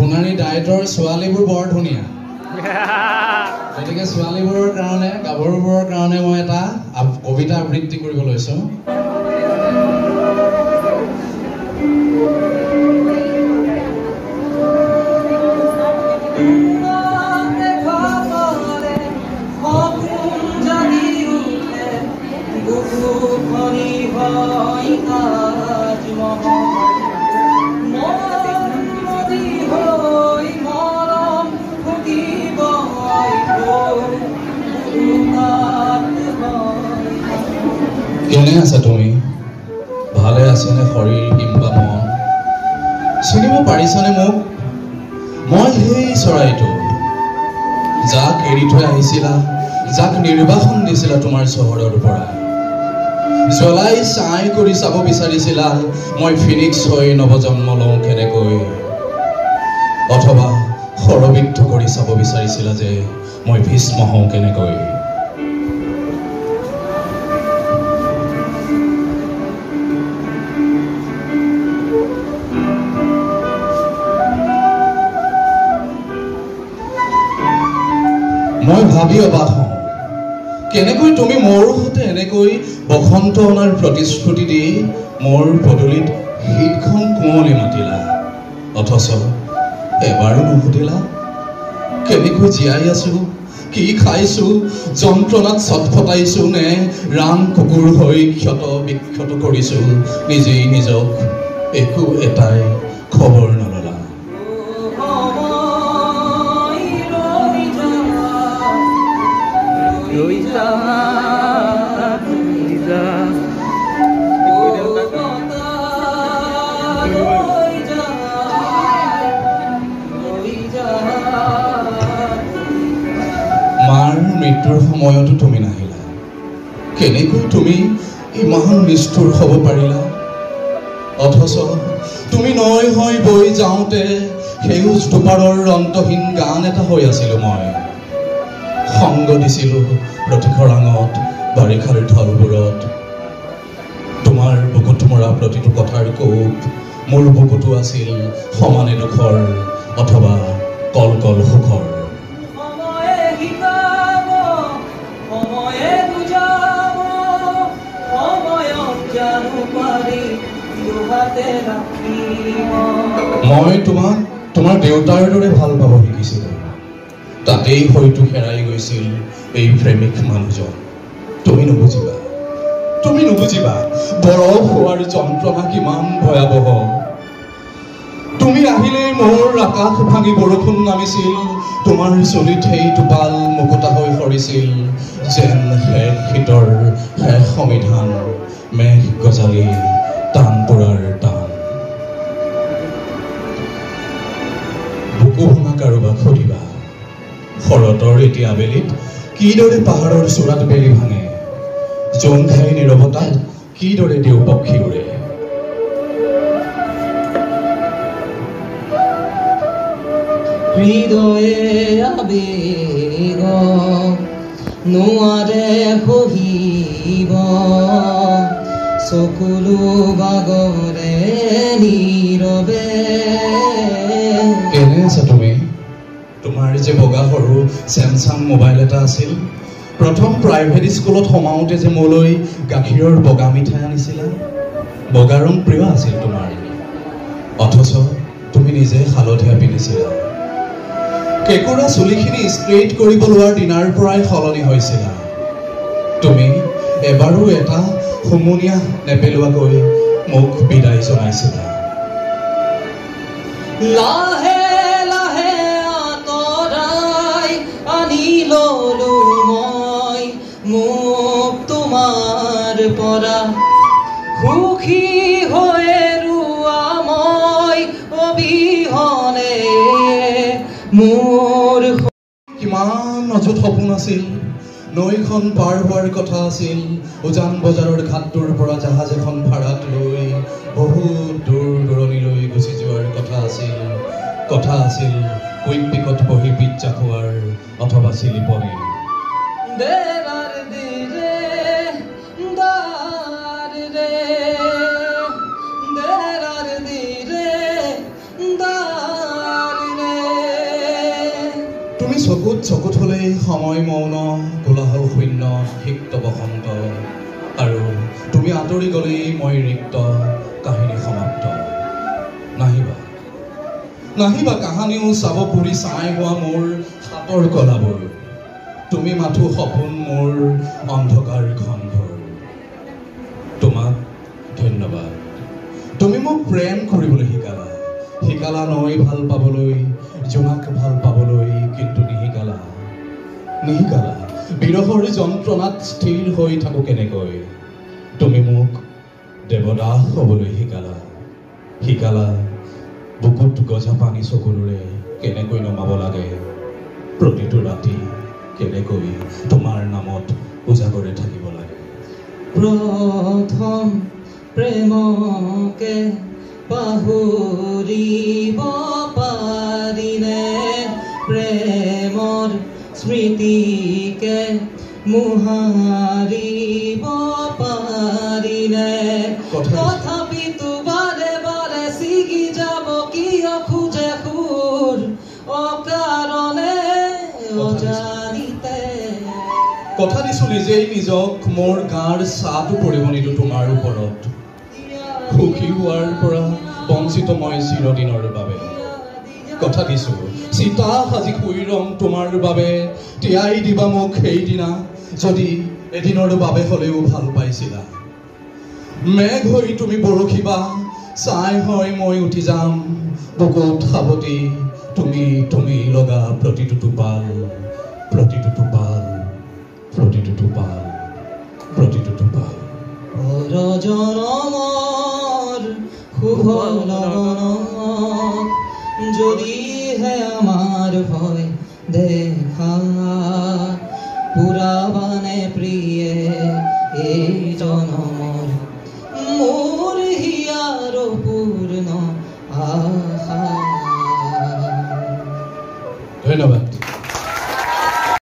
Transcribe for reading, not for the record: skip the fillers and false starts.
সোণাৰী ডায়েটৰ ছোৱালীবোৰ বৰ ধুনীয়া গতিকে ছোৱালীবোৰৰ কাৰণে গাভৰুবোৰৰ কাৰণে মই এটা কবিতা আবৃত্তি কৰিব লৈছোঁ কেনে আছা তুমি ভালে আছেনে শৰীৰ কিংবা মন চিনিব পাৰিছানে মোক মই সেই চৰাইটো যাক এৰি থৈ আহিছিলা যাক নিৰ্বাসন দিছিলা তোমাৰ চহৰৰ পৰা জ্বলাই চাই কৰি চাব বিচাৰিছিলা মই ফিনিক্স হৈ নৱজন্ম লওঁ কেনেকৈ অথবা সৰবিদ্ধ কৰি চাব বিচাৰিছিলা যে মই ভীষ্ম হওঁ কেনেকৈ মই ভাবি অবাক হওঁ কেনেকৈ তুমি মোৰ সৈতে এনেকৈ বসন্ত অনাৰ প্ৰতিশ্ৰুতি দি মোৰ পদূলিত শীতখন কুঁৱলী মাতিলা অথচ এবাৰো নুসুধিলা কেনেকৈ জীয়াই আছো কি খাইছো যন্ত্ৰণাত ছটফটাইছো নে ৰাম কুকুৰ হৈ ক্ষত বিক্ষত কৰিছো নিজেই নিজক একো এটাই খবৰ নললা মাৰ মৃত্যুৰ সময়তো তুমি নাহিলা কেনেকৈ তুমি ইমান নিষ্ঠুৰ হ'ব পাৰিলা অথচ তুমি নৈ হৈ বৈ যাওঁতে সেউজ দুপাৰৰ অন্তহীন গান এটা হৈ আছিলো মই সংগ দিছিলো প্ৰতি খৰাঙত বাৰিষাৰ ঢলবোৰত তোমাৰ বুকুত মৰা প্ৰতিটো কথাৰ কোব মোৰ বুকুতো আছিল সমানে দুখৰ অথবা কল কল সুখৰ মই তোমাক তোমাৰ দেউতাৰ দৰে ভাল পাব শিকিছিলো তাতেই হয়তো হেৰাই গৈছিল এই প্ৰেমিক মানুহজন তুমি নুবুজিবা বৰফ হোৱাৰ যন্ত্ৰণা কিমান ভয়াৱহ তুমি আহিলে মোৰ আকাশ ভাঙি বৰষুণ নামিছিল তোমাৰ চুলিত সেই টোপাল মুকুতা হৈ সৰিছিল যেন শেষ শীতৰ শেষ সমিধান মেঘ গজালি টান পৰাৰ টান বুকু ভঙা কাৰোবাক সুধিবা শৰতৰ এটি আবেলিত কিদৰে পাহাৰৰ চূড়াত বেলি ভাঙে জোনঘাই নীৰৱতাত কিদৰে দেও পক্ষী উৰে হৃদয়ে আবেগ নোৱাৰে সহিব চকুলো বাগৰে নীৰৱে কেনে আছা তুমি তোমাৰ যে বগা সৰু চেমচাং মোবাইল এটা আছিল প্ৰথম প্ৰাইভেট স্কুলত সোমাওঁতে যে মোলৈ গাখীৰৰ বগা মিঠাই আনিছিলা বগা ৰং প্ৰিয় আছিল তোমাৰ অথচ তুমি নিজে হালধীয়া পিন্ধিছিলা কেঁকুৰা চুলিখিনি ষ্ট্ৰেইট কৰিব লোৱাৰ দিনাৰ পৰাই সলনি হৈছিলা তুমি এবাৰো এটা হুমুনিয়া নেপেলোৱাকৈ মোক বিদায় জনাইছিলা লাহে লাহে আঁতৰাই আনি ললো মই মোক তোমাৰ পৰা সুখী হৈ ৰোৱা মই অবিহনে মোৰ কিমান অযুত সপোন আছিল নৈখন পাৰ হোৱাৰ কথা আছিল উজান বজাৰৰ ঘাটটোৰ পৰা জাহাজ এখন ভাড়াত লৈ বহুত দূৰ দূৰণিলৈ গুচি যোৱাৰ কথা আছিল কুইক পিকত বহি পিজ্জা খোৱাৰ অথবা চিলি পনীৰ দেৰাৰ দিৰে দাৰ ৰে দেৰাৰ দিৰে দাৰ ৰে চকুত চকুত হ'লেই সময় মৌন কোলাহল শূন্য সিক্ত বসন্ত আৰু তুমি আঁতৰি গ'লেই মই ৰিক্ত কাহিনী সমাপ্ত নাহিবা নাহিবা কাহানিও চাব পুৰি চাই হোৱা মোৰ হাতৰ কলাবোৰ তুমি মাথো সপোন মোৰ অন্ধকাৰ ঘনঘোৰ তোমাক ধন্যবাদ তুমি মোক প্ৰেম কৰিবলৈ শিকালা নৈ ভাল পাবলৈ জোনাক ভাল পাবলৈ কিন্তু নিশিকালা বিৰহৰ যন্ত্ৰণাত স্থিৰ হৈ থাকো কেনেকৈ তুমি মোক দেৱদাস হ'বলৈ শিকালা বুকুত গজা পানী চকুৰে কেনেকৈ নমাব লাগে প্ৰতিটো ৰাতি কেনেকৈ তোমাৰ নামত উজাগৰে থাকিব লাগে প্ৰথম প্ৰেমকে পাহৰিব পাৰিনে প্ৰেমৰ স্মৃতিকে মোহাৰিব পাৰিনে তথাপিতো বাৰে বাৰে ছিগি যাব কিয় খোজে সুৰ অকাৰণে অজানিতে কথা দিছো নিজেই নিজক মোৰ গাৰ ছাটো পৰিব নিদো তোমাৰ ওপৰত সুখী হোৱাৰ পৰা বঞ্চিত মই চিৰদিনৰ বাবে কথা দিছো চিতা সাজি শুই ৰম তোমাৰ বাবে তিয়াই দিবা মোক সেইদিনা যদি এদিনৰ বাবে হ'লেও ভাল পাইছিলা মেঘ হৈ তুমি বৰষিবা চাই হৈ মই উঠি যাম বুকুত সাৱটি তুমি লগা প্ৰতিটো টোপাল জনমৰ শুভ লগনত যদিহে আমাৰ হয় দেখা পুৰাবানে প্ৰিয়ে এই জনমৰ মোৰ হিয়াৰ পূৰ্ণ আশা ধন্যবাদ